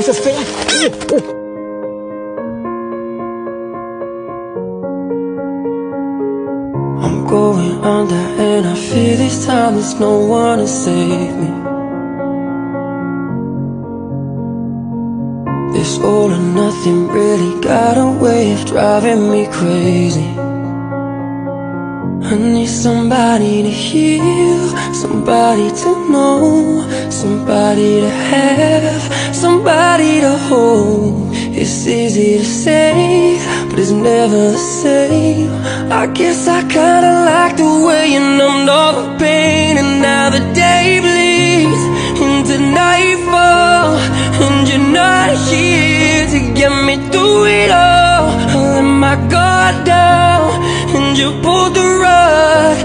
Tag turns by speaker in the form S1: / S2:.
S1: Jesus, man.
S2: I'm going under and I fear this time there's no one to save me. This all or nothing really got a way of driving me crazy. I need somebody to heal, somebody to know, somebody to have, somebody to hold. It's easy to say, but it's never the same. I guess I kinda like the way you numbed all the pain. And now the day bleeds into nightfall, and you're not here to get me through it all. I let my guard down and you pulled the rug.